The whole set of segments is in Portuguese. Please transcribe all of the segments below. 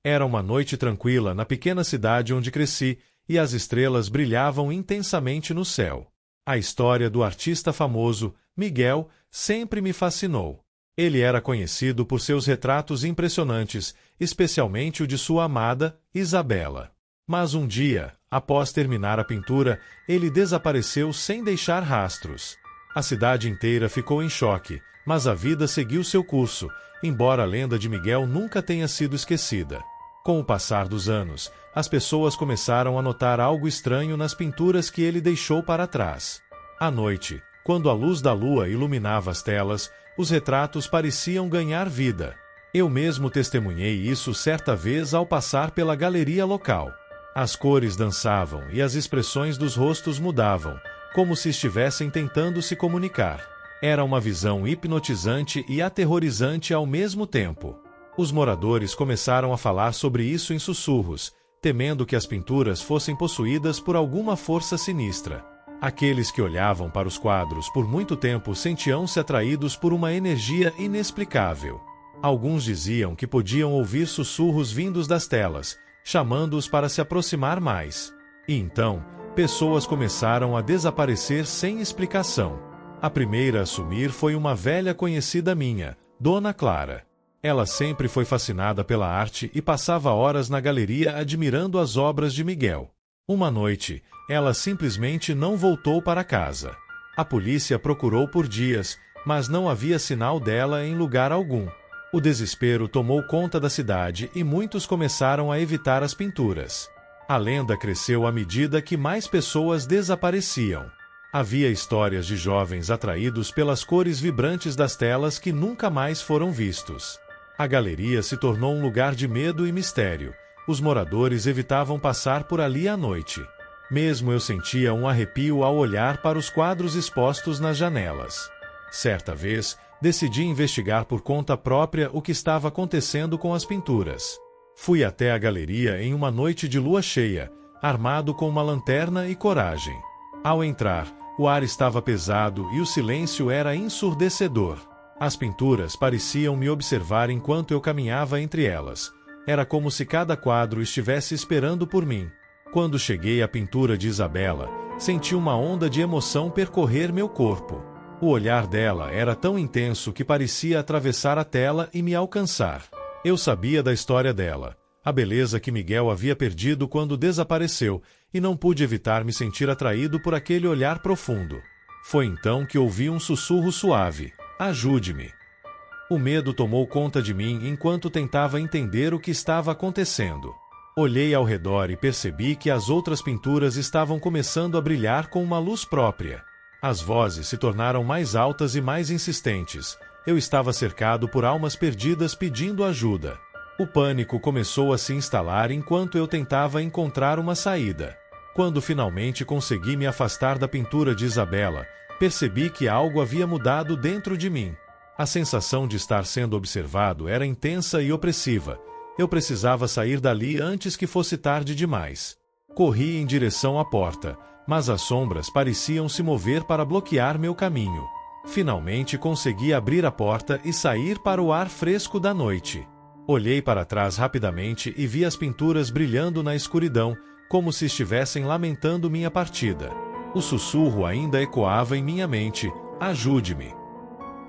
Era uma noite tranquila na pequena cidade onde cresci, e as estrelas brilhavam intensamente no céu. A história do artista famoso, Miguel, sempre me fascinou. Ele era conhecido por seus retratos impressionantes, especialmente o de sua amada, Isabela. Mas um dia, após terminar a pintura, ele desapareceu sem deixar rastros. A cidade inteira ficou em choque, mas a vida seguiu seu curso, embora a lenda de Miguel nunca tenha sido esquecida. Com o passar dos anos, as pessoas começaram a notar algo estranho nas pinturas que ele deixou para trás. À noite, quando a luz da lua iluminava as telas, os retratos pareciam ganhar vida. Eu mesmo testemunhei isso certa vez ao passar pela galeria local. As cores dançavam e as expressões dos rostos mudavam, como se estivessem tentando se comunicar. Era uma visão hipnotizante e aterrorizante ao mesmo tempo. Os moradores começaram a falar sobre isso em sussurros, temendo que as pinturas fossem possuídas por alguma força sinistra. Aqueles que olhavam para os quadros por muito tempo sentiam-se atraídos por uma energia inexplicável. Alguns diziam que podiam ouvir sussurros vindos das telas, chamando-os para se aproximar mais. E então, pessoas começaram a desaparecer sem explicação. A primeira a sumir foi uma velha conhecida minha, Dona Clara. Ela sempre foi fascinada pela arte e passava horas na galeria admirando as obras de Miguel. Uma noite, ela simplesmente não voltou para casa. A polícia procurou por dias, mas não havia sinal dela em lugar algum. O desespero tomou conta da cidade e muitos começaram a evitar as pinturas. A lenda cresceu à medida que mais pessoas desapareciam. Havia histórias de jovens atraídos pelas cores vibrantes das telas que nunca mais foram vistos. A galeria se tornou um lugar de medo e mistério. Os moradores evitavam passar por ali à noite. Mesmo eu sentia um arrepio ao olhar para os quadros expostos nas janelas. Certa vez, decidi investigar por conta própria o que estava acontecendo com as pinturas. Fui até a galeria em uma noite de lua cheia, armado com uma lanterna e coragem. Ao entrar, o ar estava pesado e o silêncio era ensurdecedor. As pinturas pareciam me observar enquanto eu caminhava entre elas. Era como se cada quadro estivesse esperando por mim. Quando cheguei à pintura de Isabela, senti uma onda de emoção percorrer meu corpo. O olhar dela era tão intenso que parecia atravessar a tela e me alcançar. Eu sabia da história dela, a beleza que Miguel havia perdido quando desapareceu, e não pude evitar me sentir atraído por aquele olhar profundo. Foi então que ouvi um sussurro suave: "Ajude-me." O medo tomou conta de mim enquanto tentava entender o que estava acontecendo. Olhei ao redor e percebi que as outras pinturas estavam começando a brilhar com uma luz própria. As vozes se tornaram mais altas e mais insistentes. Eu estava cercado por almas perdidas pedindo ajuda. O pânico começou a se instalar enquanto eu tentava encontrar uma saída. Quando finalmente consegui me afastar da pintura de Isabela, percebi que algo havia mudado dentro de mim. A sensação de estar sendo observado era intensa e opressiva. Eu precisava sair dali antes que fosse tarde demais. Corri em direção à porta, mas as sombras pareciam se mover para bloquear meu caminho. Finalmente consegui abrir a porta e sair para o ar fresco da noite. Olhei para trás rapidamente e vi as pinturas brilhando na escuridão, como se estivessem lamentando minha partida. O sussurro ainda ecoava em minha mente: "Ajude-me."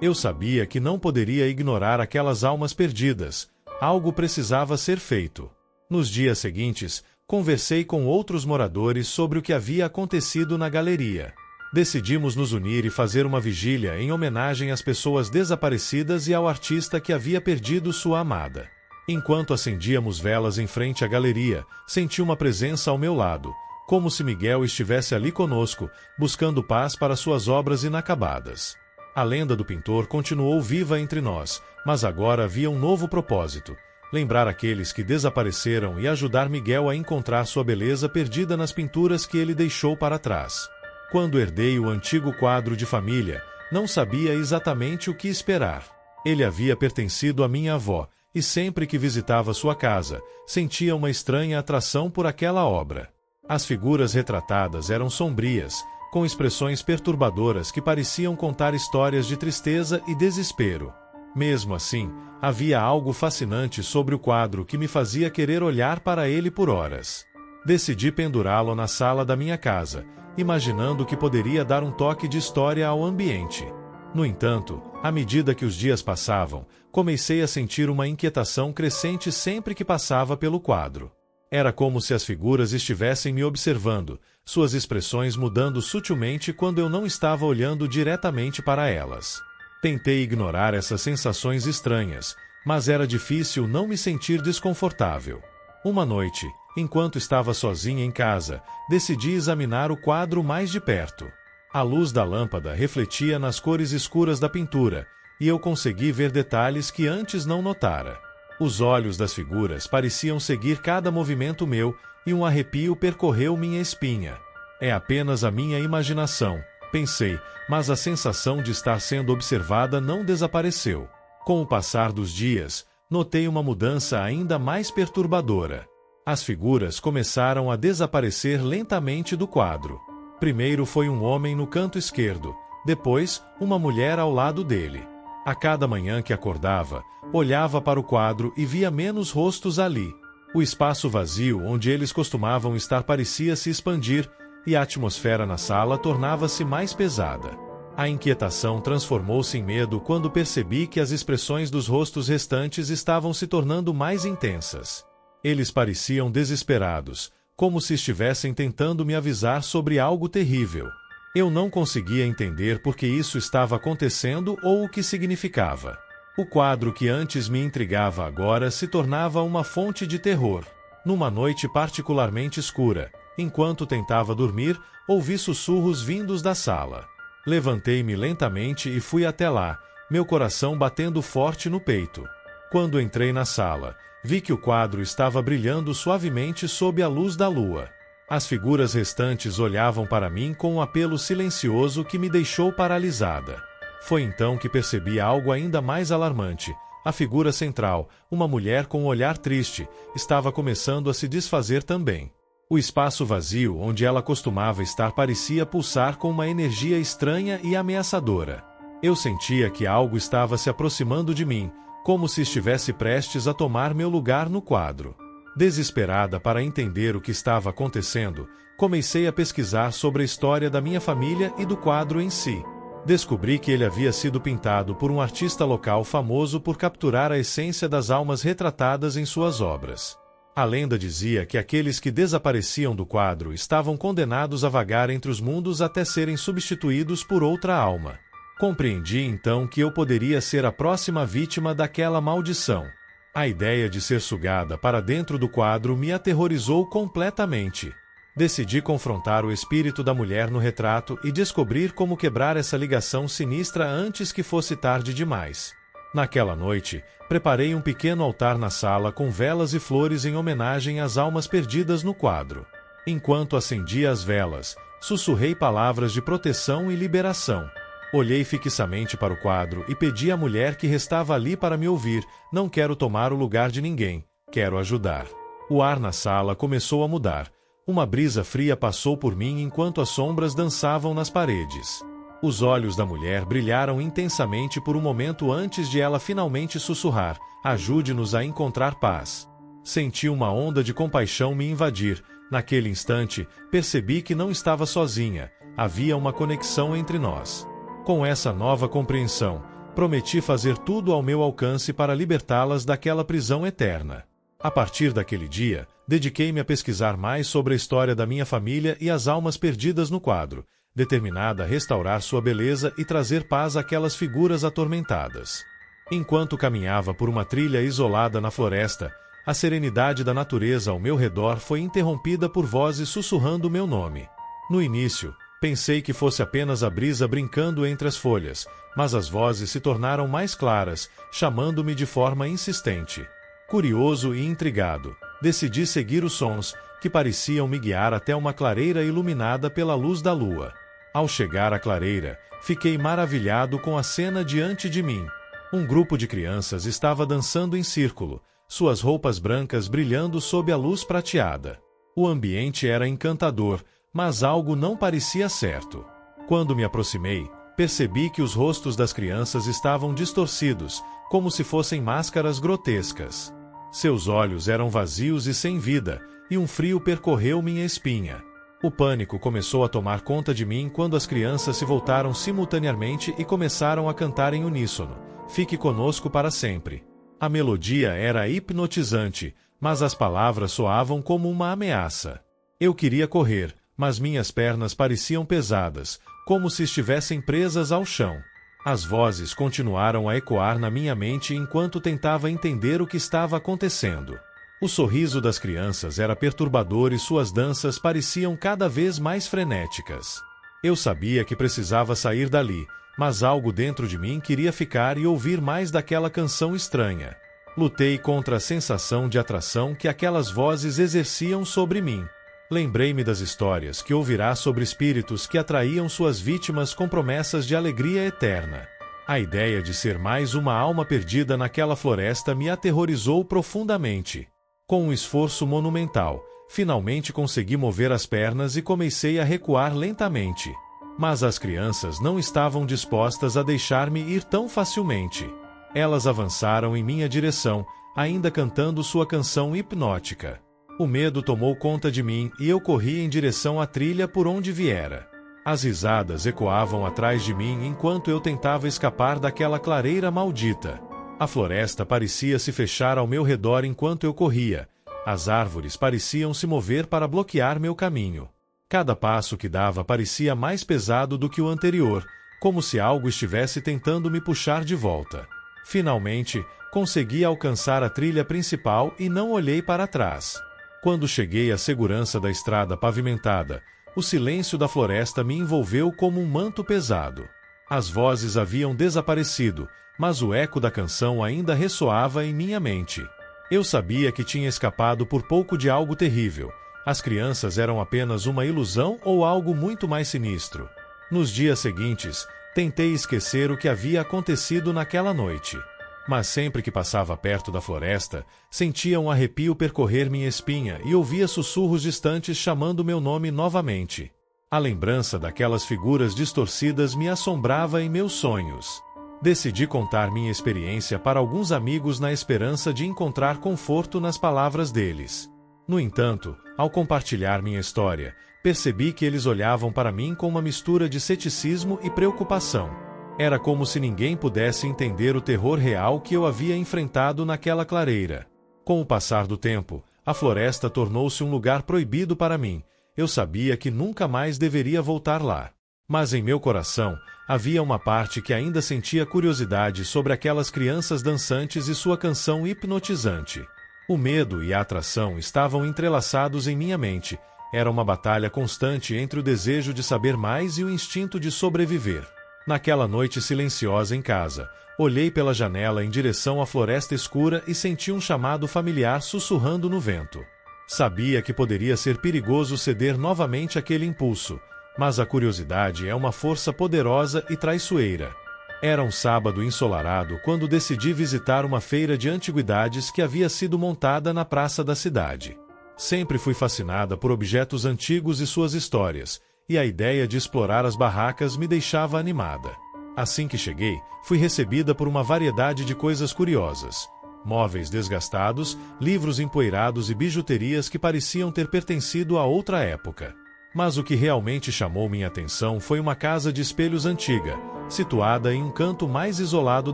Eu sabia que não poderia ignorar aquelas almas perdidas. Algo precisava ser feito. Nos dias seguintes, conversei com outros moradores sobre o que havia acontecido na galeria. Decidimos nos unir e fazer uma vigília em homenagem às pessoas desaparecidas e ao artista que havia perdido sua amada. Enquanto acendíamos velas em frente à galeria, senti uma presença ao meu lado, como se Miguel estivesse ali conosco, buscando paz para suas obras inacabadas. A lenda do pintor continuou viva entre nós, mas agora havia um novo propósito: lembrar aqueles que desapareceram e ajudar Miguel a encontrar sua beleza perdida nas pinturas que ele deixou para trás. Quando herdei o antigo quadro de família, não sabia exatamente o que esperar. Ele havia pertencido à minha avó, e sempre que visitava sua casa, sentia uma estranha atração por aquela obra. As figuras retratadas eram sombrias, com expressões perturbadoras que pareciam contar histórias de tristeza e desespero. Mesmo assim, havia algo fascinante sobre o quadro que me fazia querer olhar para ele por horas. Decidi pendurá-lo na sala da minha casa, imaginando que poderia dar um toque de história ao ambiente. No entanto, à medida que os dias passavam, comecei a sentir uma inquietação crescente sempre que passava pelo quadro. Era como se as figuras estivessem me observando, suas expressões mudando sutilmente quando eu não estava olhando diretamente para elas. Tentei ignorar essas sensações estranhas, mas era difícil não me sentir desconfortável. Uma noite, enquanto estava sozinha em casa, decidi examinar o quadro mais de perto. A luz da lâmpada refletia nas cores escuras da pintura, e eu consegui ver detalhes que antes não notara. Os olhos das figuras pareciam seguir cada movimento meu, e um arrepio percorreu minha espinha. É apenas a minha imaginação, pensei, mas a sensação de estar sendo observada não desapareceu. Com o passar dos dias, notei uma mudança ainda mais perturbadora. As figuras começaram a desaparecer lentamente do quadro. Primeiro foi um homem no canto esquerdo, depois, uma mulher ao lado dele. A cada manhã que acordava, olhava para o quadro e via menos rostos ali. O espaço vazio onde eles costumavam estar parecia se expandir, e a atmosfera na sala tornava-se mais pesada. A inquietação transformou-se em medo quando percebi que as expressões dos rostos restantes estavam se tornando mais intensas. Eles pareciam desesperados, como se estivessem tentando me avisar sobre algo terrível. Eu não conseguia entender por que isso estava acontecendo ou o que significava. O quadro que antes me intrigava agora se tornava uma fonte de terror. Numa noite particularmente escura, enquanto tentava dormir, ouvi sussurros vindos da sala. Levantei-me lentamente e fui até lá, meu coração batendo forte no peito. Quando entrei na sala, vi que o quadro estava brilhando suavemente sob a luz da lua. As figuras restantes olhavam para mim com um apelo silencioso que me deixou paralisada. Foi então que percebi algo ainda mais alarmante. A figura central, uma mulher com um olhar triste, estava começando a se desfazer também. O espaço vazio onde ela costumava estar parecia pulsar com uma energia estranha e ameaçadora. Eu sentia que algo estava se aproximando de mim, como se estivesse prestes a tomar meu lugar no quadro. Desesperada para entender o que estava acontecendo, comecei a pesquisar sobre a história da minha família e do quadro em si. Descobri que ele havia sido pintado por um artista local famoso por capturar a essência das almas retratadas em suas obras. A lenda dizia que aqueles que desapareciam do quadro estavam condenados a vagar entre os mundos até serem substituídos por outra alma. Compreendi então que eu poderia ser a próxima vítima daquela maldição. A ideia de ser sugada para dentro do quadro me aterrorizou completamente. Decidi confrontar o espírito da mulher no retrato e descobrir como quebrar essa ligação sinistra antes que fosse tarde demais. Naquela noite, preparei um pequeno altar na sala com velas e flores em homenagem às almas perdidas no quadro. Enquanto acendia as velas, sussurrei palavras de proteção e liberação. Olhei fixamente para o quadro e pedi à mulher que restava ali para me ouvir: não quero tomar o lugar de ninguém, quero ajudar. O ar na sala começou a mudar. Uma brisa fria passou por mim enquanto as sombras dançavam nas paredes. Os olhos da mulher brilharam intensamente por um momento antes de ela finalmente sussurrar: ajude-nos a encontrar paz. Senti uma onda de compaixão me invadir. Naquele instante, percebi que não estava sozinha, havia uma conexão entre nós. Com essa nova compreensão, prometi fazer tudo ao meu alcance para libertá-las daquela prisão eterna. A partir daquele dia, dediquei-me a pesquisar mais sobre a história da minha família e as almas perdidas no quadro, determinada a restaurar sua beleza e trazer paz àquelas figuras atormentadas. Enquanto caminhava por uma trilha isolada na floresta, a serenidade da natureza ao meu redor foi interrompida por vozes sussurrando meu nome. No início, pensei que fosse apenas a brisa brincando entre as folhas, mas as vozes se tornaram mais claras, chamando-me de forma insistente. Curioso e intrigado, decidi seguir os sons, que pareciam me guiar até uma clareira iluminada pela luz da lua. Ao chegar à clareira, fiquei maravilhado com a cena diante de mim. Um grupo de crianças estava dançando em círculo, suas roupas brancas brilhando sob a luz prateada. O ambiente era encantador, mas algo não parecia certo. Quando me aproximei, percebi que os rostos das crianças estavam distorcidos, como se fossem máscaras grotescas. Seus olhos eram vazios e sem vida, e um frio percorreu minha espinha. O pânico começou a tomar conta de mim quando as crianças se voltaram simultaneamente e começaram a cantar em uníssono: "Fique conosco para sempre". A melodia era hipnotizante, mas as palavras soavam como uma ameaça. Eu queria correr, mas minhas pernas pareciam pesadas, como se estivessem presas ao chão. As vozes continuaram a ecoar na minha mente enquanto tentava entender o que estava acontecendo. O sorriso das crianças era perturbador e suas danças pareciam cada vez mais frenéticas. Eu sabia que precisava sair dali, mas algo dentro de mim queria ficar e ouvir mais daquela canção estranha. Lutei contra a sensação de atração que aquelas vozes exerciam sobre mim. Lembrei-me das histórias que ouvirá sobre espíritos que atraíam suas vítimas com promessas de alegria eterna. A ideia de ser mais uma alma perdida naquela floresta me aterrorizou profundamente. Com um esforço monumental, finalmente consegui mover as pernas e comecei a recuar lentamente. Mas as crianças não estavam dispostas a deixar-me ir tão facilmente. Elas avançaram em minha direção, ainda cantando sua canção hipnótica. O medo tomou conta de mim e eu corri em direção à trilha por onde viera. As risadas ecoavam atrás de mim enquanto eu tentava escapar daquela clareira maldita. A floresta parecia se fechar ao meu redor enquanto eu corria. As árvores pareciam se mover para bloquear meu caminho. Cada passo que dava parecia mais pesado do que o anterior, como se algo estivesse tentando me puxar de volta. Finalmente, consegui alcançar a trilha principal e não olhei para trás. Quando cheguei à segurança da estrada pavimentada, o silêncio da floresta me envolveu como um manto pesado. As vozes haviam desaparecido, mas o eco da canção ainda ressoava em minha mente. Eu sabia que tinha escapado por pouco de algo terrível. As crianças eram apenas uma ilusão ou algo muito mais sinistro. Nos dias seguintes, tentei esquecer o que havia acontecido naquela noite. Mas sempre que passava perto da floresta, sentia um arrepio percorrer minha espinha e ouvia sussurros distantes chamando meu nome novamente. A lembrança daquelas figuras distorcidas me assombrava em meus sonhos. Decidi contar minha experiência para alguns amigos na esperança de encontrar conforto nas palavras deles. No entanto, ao compartilhar minha história, percebi que eles olhavam para mim com uma mistura de ceticismo e preocupação. Era como se ninguém pudesse entender o terror real que eu havia enfrentado naquela clareira. Com o passar do tempo, a floresta tornou-se um lugar proibido para mim. Eu sabia que nunca mais deveria voltar lá. Mas em meu coração, havia uma parte que ainda sentia curiosidade sobre aquelas crianças dançantes e sua canção hipnotizante. O medo e a atração estavam entrelaçados em minha mente. Era uma batalha constante entre o desejo de saber mais e o instinto de sobreviver. Naquela noite silenciosa em casa, olhei pela janela em direção à floresta escura e senti um chamado familiar sussurrando no vento. Sabia que poderia ser perigoso ceder novamente àquele impulso, mas a curiosidade é uma força poderosa e traiçoeira. Era um sábado ensolarado quando decidi visitar uma feira de antiguidades que havia sido montada na praça da cidade. Sempre fui fascinada por objetos antigos e suas histórias, e a ideia de explorar as barracas me deixava animada. Assim que cheguei, fui recebida por uma variedade de coisas curiosas. Móveis desgastados, livros empoeirados e bijuterias que pareciam ter pertencido a outra época. Mas o que realmente chamou minha atenção foi uma casa de espelhos antiga, situada em um canto mais isolado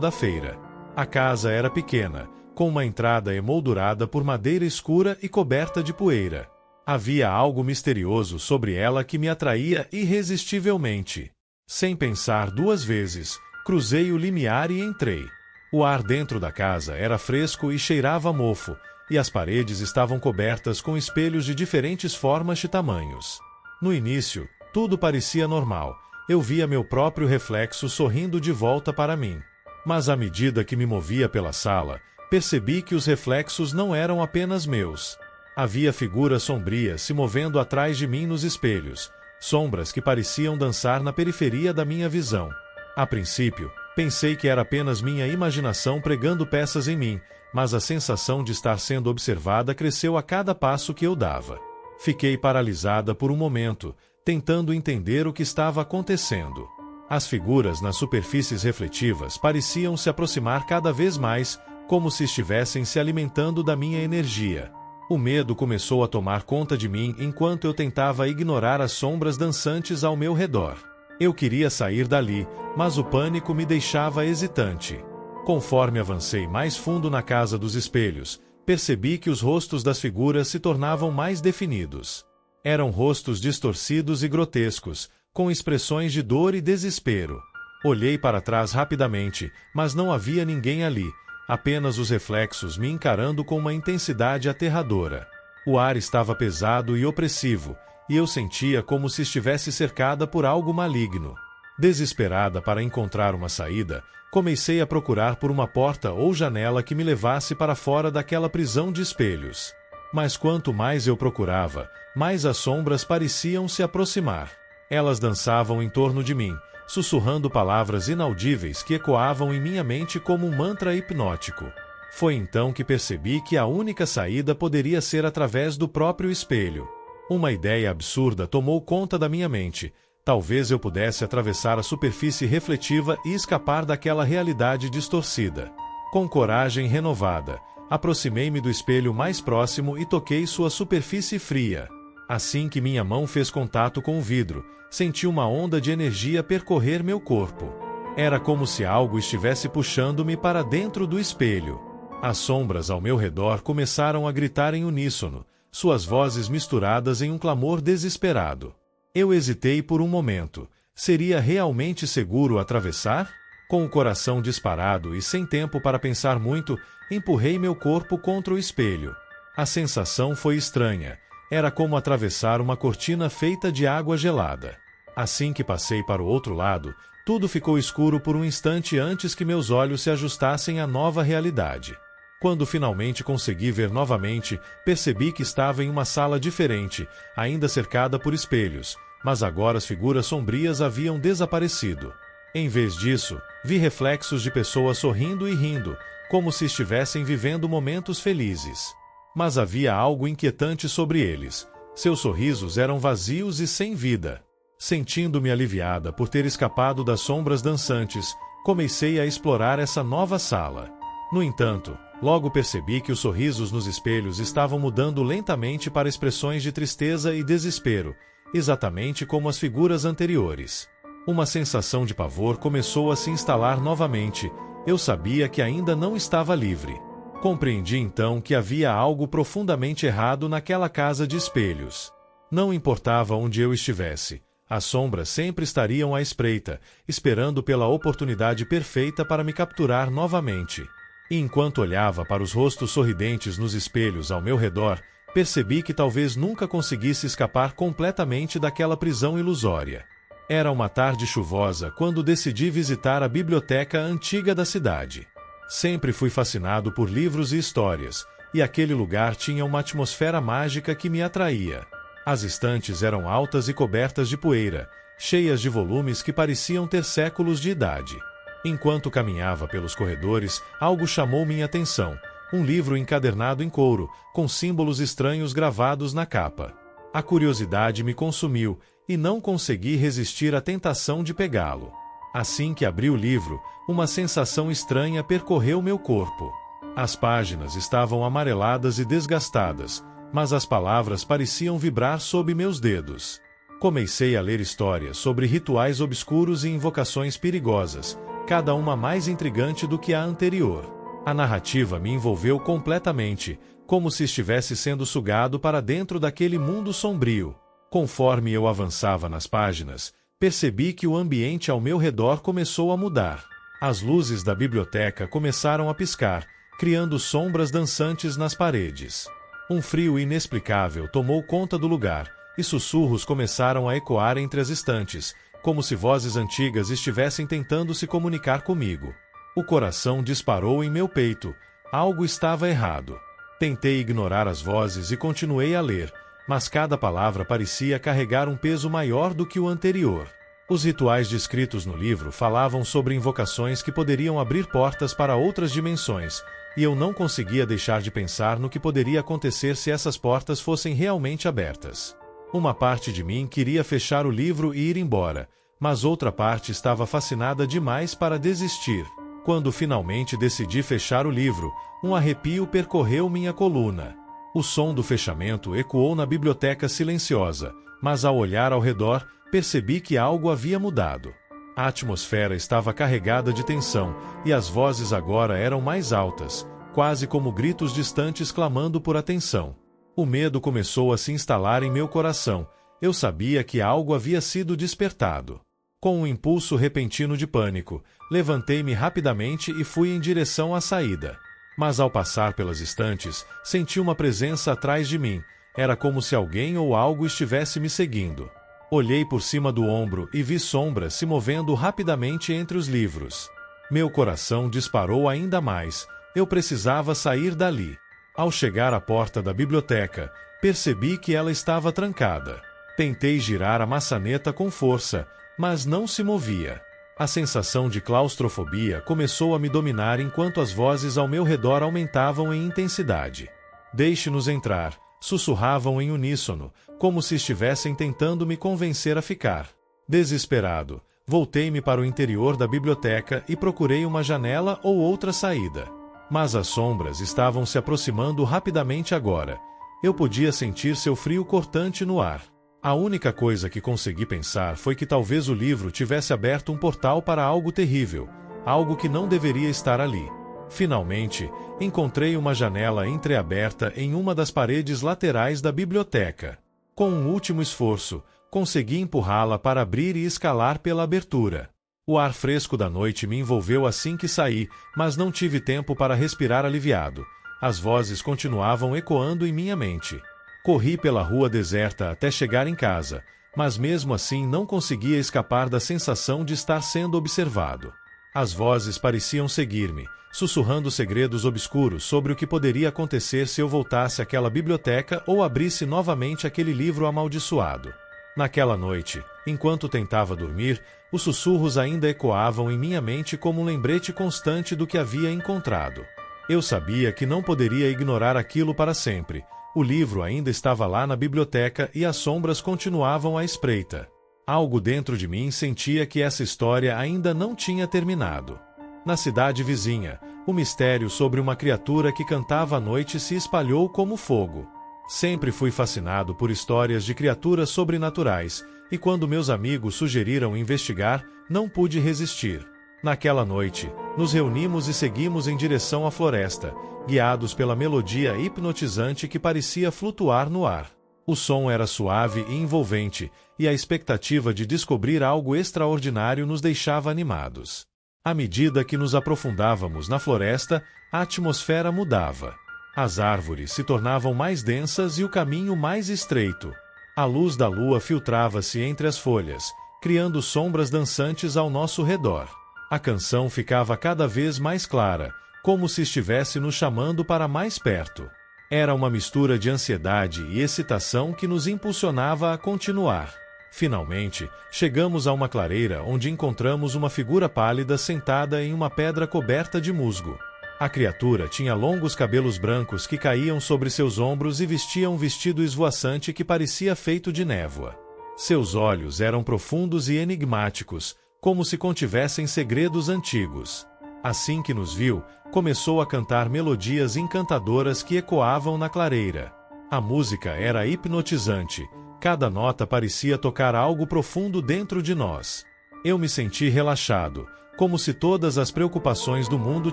da feira. A casa era pequena, com uma entrada emoldurada por madeira escura e coberta de poeira. Havia algo misterioso sobre ela que me atraía irresistivelmente. Sem pensar duas vezes, cruzei o limiar e entrei. O ar dentro da casa era fresco e cheirava a mofo, e as paredes estavam cobertas com espelhos de diferentes formas e tamanhos. No início, tudo parecia normal. Eu via meu próprio reflexo sorrindo de volta para mim. Mas à medida que me movia pela sala, percebi que os reflexos não eram apenas meus. Havia figuras sombrias se movendo atrás de mim nos espelhos, sombras que pareciam dançar na periferia da minha visão. A princípio, pensei que era apenas minha imaginação pregando peças em mim, mas a sensação de estar sendo observada cresceu a cada passo que eu dava. Fiquei paralisada por um momento, tentando entender o que estava acontecendo. As figuras nas superfícies refletivas pareciam se aproximar cada vez mais, como se estivessem se alimentando da minha energia. O medo começou a tomar conta de mim enquanto eu tentava ignorar as sombras dançantes ao meu redor. Eu queria sair dali, mas o pânico me deixava hesitante. Conforme avancei mais fundo na casa dos espelhos, percebi que os rostos das figuras se tornavam mais definidos. Eram rostos distorcidos e grotescos, com expressões de dor e desespero. Olhei para trás rapidamente, mas não havia ninguém ali, apenas os reflexos me encarando com uma intensidade aterradora. O ar estava pesado e opressivo, e eu sentia como se estivesse cercada por algo maligno. Desesperada para encontrar uma saída, comecei a procurar por uma porta ou janela que me levasse para fora daquela prisão de espelhos. Mas quanto mais eu procurava, mais as sombras pareciam se aproximar. Elas dançavam em torno de mim, sussurrando palavras inaudíveis que ecoavam em minha mente como um mantra hipnótico. Foi então que percebi que a única saída poderia ser através do próprio espelho. Uma ideia absurda tomou conta da minha mente. Talvez eu pudesse atravessar a superfície refletiva e escapar daquela realidade distorcida. Com coragem renovada, aproximei-me do espelho mais próximo e toquei sua superfície fria. Assim que minha mão fez contato com o vidro, senti uma onda de energia percorrer meu corpo. Era como se algo estivesse puxando-me para dentro do espelho. As sombras ao meu redor começaram a gritar em uníssono, suas vozes misturadas em um clamor desesperado. Eu hesitei por um momento. Seria realmente seguro atravessar? Com o coração disparado e sem tempo para pensar muito, empurrei meu corpo contra o espelho. A sensação foi estranha. Era como atravessar uma cortina feita de água gelada. Assim que passei para o outro lado, tudo ficou escuro por um instante antes que meus olhos se ajustassem à nova realidade. Quando finalmente consegui ver novamente, percebi que estava em uma sala diferente, ainda cercada por espelhos, mas agora as figuras sombrias haviam desaparecido. Em vez disso, vi reflexos de pessoas sorrindo e rindo, como se estivessem vivendo momentos felizes. Mas havia algo inquietante sobre eles. Seus sorrisos eram vazios e sem vida. Sentindo-me aliviada por ter escapado das sombras dançantes, comecei a explorar essa nova sala. No entanto, logo percebi que os sorrisos nos espelhos estavam mudando lentamente para expressões de tristeza e desespero, exatamente como as figuras anteriores. Uma sensação de pavor começou a se instalar novamente. Eu sabia que ainda não estava livre. Compreendi então que havia algo profundamente errado naquela casa de espelhos. Não importava onde eu estivesse, as sombras sempre estariam à espreita, esperando pela oportunidade perfeita para me capturar novamente. E enquanto olhava para os rostos sorridentes nos espelhos ao meu redor, percebi que talvez nunca conseguisse escapar completamente daquela prisão ilusória. Era uma tarde chuvosa quando decidi visitar a biblioteca antiga da cidade. Sempre fui fascinado por livros e histórias, e aquele lugar tinha uma atmosfera mágica que me atraía. As estantes eram altas e cobertas de poeira, cheias de volumes que pareciam ter séculos de idade. Enquanto caminhava pelos corredores, algo chamou minha atenção, um livro encadernado em couro, com símbolos estranhos gravados na capa. A curiosidade me consumiu, e não consegui resistir à tentação de pegá-lo. Assim que abri o livro, uma sensação estranha percorreu meu corpo. As páginas estavam amareladas e desgastadas, mas as palavras pareciam vibrar sob meus dedos. Comecei a ler histórias sobre rituais obscuros e invocações perigosas, cada uma mais intrigante do que a anterior. A narrativa me envolveu completamente, como se estivesse sendo sugado para dentro daquele mundo sombrio. Conforme eu avançava nas páginas, percebi que o ambiente ao meu redor começou a mudar. As luzes da biblioteca começaram a piscar, criando sombras dançantes nas paredes. Um frio inexplicável tomou conta do lugar, e sussurros começaram a ecoar entre as estantes, como se vozes antigas estivessem tentando se comunicar comigo. O coração disparou em meu peito. Algo estava errado. Tentei ignorar as vozes e continuei a ler, mas cada palavra parecia carregar um peso maior do que o anterior. Os rituais descritos no livro falavam sobre invocações que poderiam abrir portas para outras dimensões, e eu não conseguia deixar de pensar no que poderia acontecer se essas portas fossem realmente abertas. Uma parte de mim queria fechar o livro e ir embora, mas outra parte estava fascinada demais para desistir. Quando finalmente decidi fechar o livro, um arrepio percorreu minha coluna. O som do fechamento ecoou na biblioteca silenciosa, mas ao olhar ao redor, percebi que algo havia mudado. A atmosfera estava carregada de tensão, e as vozes agora eram mais altas, quase como gritos distantes clamando por atenção. O medo começou a se instalar em meu coração. Eu sabia que algo havia sido despertado. Com um impulso repentino de pânico, levantei-me rapidamente e fui em direção à saída. Mas ao passar pelas estantes, senti uma presença atrás de mim. Era como se alguém ou algo estivesse me seguindo. Olhei por cima do ombro e vi sombras se movendo rapidamente entre os livros. Meu coração disparou ainda mais. Eu precisava sair dali. Ao chegar à porta da biblioteca, percebi que ela estava trancada. Tentei girar a maçaneta com força, mas não se movia. A sensação de claustrofobia começou a me dominar enquanto as vozes ao meu redor aumentavam em intensidade. "Deixe-nos entrar", sussurravam em uníssono, como se estivessem tentando me convencer a ficar. Desesperado, voltei-me para o interior da biblioteca e procurei uma janela ou outra saída. Mas as sombras estavam se aproximando rapidamente agora. Eu podia sentir seu frio cortante no ar. A única coisa que consegui pensar foi que talvez o livro tivesse aberto um portal para algo terrível, algo que não deveria estar ali. Finalmente, encontrei uma janela entreaberta em uma das paredes laterais da biblioteca. Com um último esforço, consegui empurrá-la para abrir e escalar pela abertura. O ar fresco da noite me envolveu assim que saí, mas não tive tempo para respirar aliviado. As vozes continuavam ecoando em minha mente. Corri pela rua deserta até chegar em casa, mas mesmo assim não conseguia escapar da sensação de estar sendo observado. As vozes pareciam seguir-me, sussurrando segredos obscuros sobre o que poderia acontecer se eu voltasse àquela biblioteca ou abrisse novamente aquele livro amaldiçoado. Naquela noite, enquanto tentava dormir, os sussurros ainda ecoavam em minha mente como um lembrete constante do que havia encontrado. Eu sabia que não poderia ignorar aquilo para sempre. O livro ainda estava lá na biblioteca e as sombras continuavam à espreita. Algo dentro de mim sentia que essa história ainda não tinha terminado. Na cidade vizinha, o mistério sobre uma criatura que cantava à noite se espalhou como fogo. Sempre fui fascinado por histórias de criaturas sobrenaturais, e quando meus amigos sugeriram investigar, não pude resistir. Naquela noite, nos reunimos e seguimos em direção à floresta, guiados pela melodia hipnotizante que parecia flutuar no ar. O som era suave e envolvente, e a expectativa de descobrir algo extraordinário nos deixava animados. À medida que nos aprofundávamos na floresta, a atmosfera mudava. As árvores se tornavam mais densas e o caminho mais estreito. A luz da lua filtrava-se entre as folhas, criando sombras dançantes ao nosso redor. A canção ficava cada vez mais clara, como se estivesse nos chamando para mais perto. Era uma mistura de ansiedade e excitação que nos impulsionava a continuar. Finalmente, chegamos a uma clareira onde encontramos uma figura pálida sentada em uma pedra coberta de musgo. A criatura tinha longos cabelos brancos que caíam sobre seus ombros e vestia um vestido esvoaçante que parecia feito de névoa. Seus olhos eram profundos e enigmáticos, como se contivessem segredos antigos. Assim que nos viu, começou a cantar melodias encantadoras que ecoavam na clareira. A música era hipnotizante, cada nota parecia tocar algo profundo dentro de nós. Eu me senti relaxado, como se todas as preocupações do mundo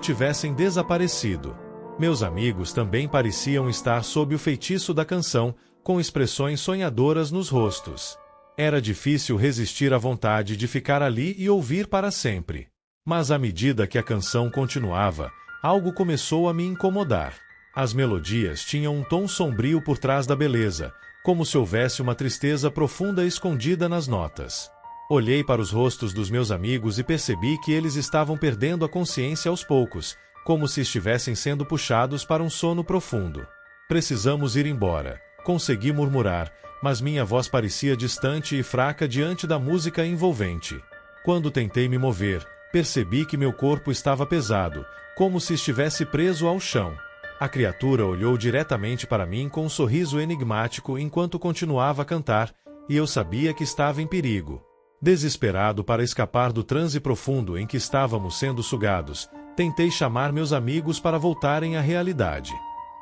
tivessem desaparecido. Meus amigos também pareciam estar sob o feitiço da canção, com expressões sonhadoras nos rostos. Era difícil resistir à vontade de ficar ali e ouvir para sempre. Mas à medida que a canção continuava, algo começou a me incomodar. As melodias tinham um tom sombrio por trás da beleza, como se houvesse uma tristeza profunda escondida nas notas. Olhei para os rostos dos meus amigos e percebi que eles estavam perdendo a consciência aos poucos, como se estivessem sendo puxados para um sono profundo. "Precisamos ir embora", consegui murmurar, mas minha voz parecia distante e fraca diante da música envolvente. Quando tentei me mover, percebi que meu corpo estava pesado, como se estivesse preso ao chão. A criatura olhou diretamente para mim com um sorriso enigmático enquanto continuava a cantar, e eu sabia que estava em perigo. Desesperado para escapar do transe profundo em que estávamos sendo sugados, tentei chamar meus amigos para voltarem à realidade.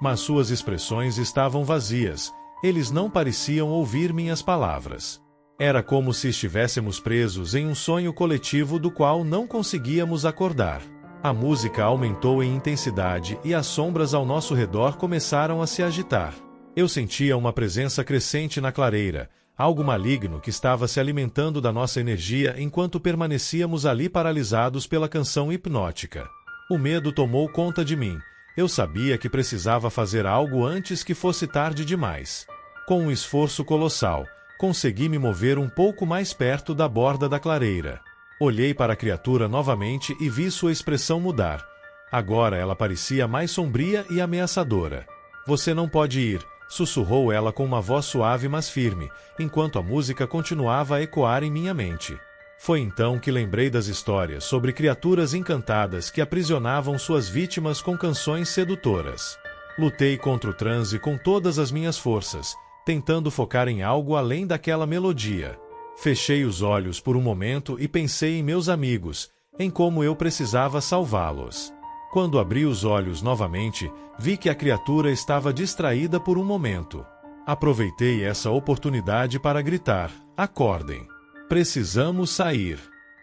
Mas suas expressões estavam vazias, eles não pareciam ouvir minhas palavras. Era como se estivéssemos presos em um sonho coletivo do qual não conseguíamos acordar. A música aumentou em intensidade e as sombras ao nosso redor começaram a se agitar. Eu sentia uma presença crescente na clareira, algo maligno que estava se alimentando da nossa energia enquanto permanecíamos ali paralisados pela canção hipnótica. O medo tomou conta de mim. Eu sabia que precisava fazer algo antes que fosse tarde demais. Com um esforço colossal, consegui me mover um pouco mais perto da borda da clareira. Olhei para a criatura novamente e vi sua expressão mudar. Agora ela parecia mais sombria e ameaçadora. "Você não pode ir", sussurrou ela com uma voz suave mas firme, enquanto a música continuava a ecoar em minha mente. Foi então que lembrei das histórias sobre criaturas encantadas que aprisionavam suas vítimas com canções sedutoras. Lutei contra o transe com todas as minhas forças, tentando focar em algo além daquela melodia. Fechei os olhos por um momento e pensei em meus amigos, em como eu precisava salvá-los. Quando abri os olhos novamente, vi que a criatura estava distraída por um momento. Aproveitei essa oportunidade para gritar: "Acordem! Precisamos sair!"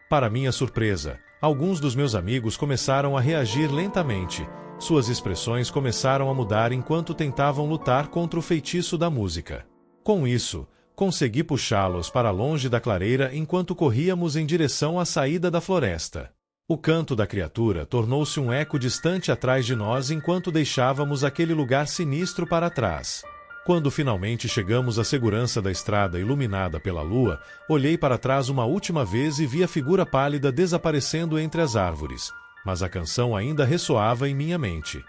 Para minha surpresa, alguns dos meus amigos começaram a reagir lentamente. Suas expressões começaram a mudar enquanto tentavam lutar contra o feitiço da música. Com isso, consegui puxá-los para longe da clareira enquanto corríamos em direção à saída da floresta. O canto da criatura tornou-se um eco distante atrás de nós enquanto deixávamos aquele lugar sinistro para trás. Quando finalmente chegamos à segurança da estrada iluminada pela lua, olhei para trás uma última vez e vi a figura pálida desaparecendo entre as árvores, mas a canção ainda ressoava em minha mente.